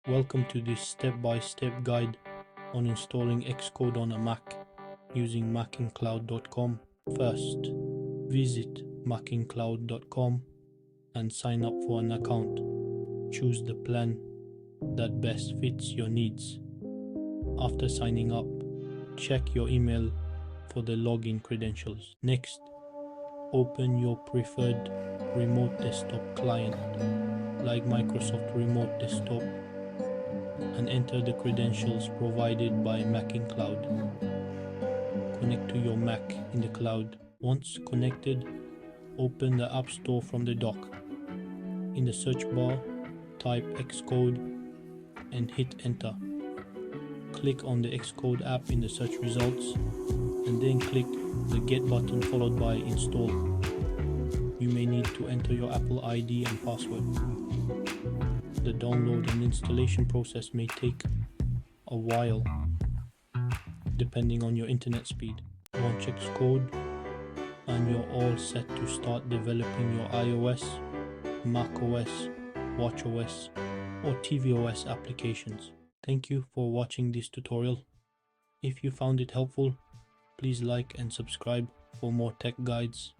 Welcome to this step-by-step guide on installing Xcode on a Mac using macincloud.com. First, visit macincloud.com and sign up for an account. Choose the plan that best fits your needs. After signing up, check your email for the login credentials. Next, open your preferred remote desktop client like Microsoft Remote Desktop and enter the credentials provided by macincloud. Connect to your Mac in the cloud. Once connected, open the App Store from the dock. In the search bar, type Xcode and hit enter. Click on the Xcode app in the search results and then click the Get button followed by Install. You may need to enter your Apple ID and password. The download and installation process may take a while depending on your internet speed. Launch Xcode and you're all set to start developing your iOS, macOS, watchOS or tvOS applications. Thank you for watching this tutorial. If you found it helpful, please like and subscribe for more tech guides.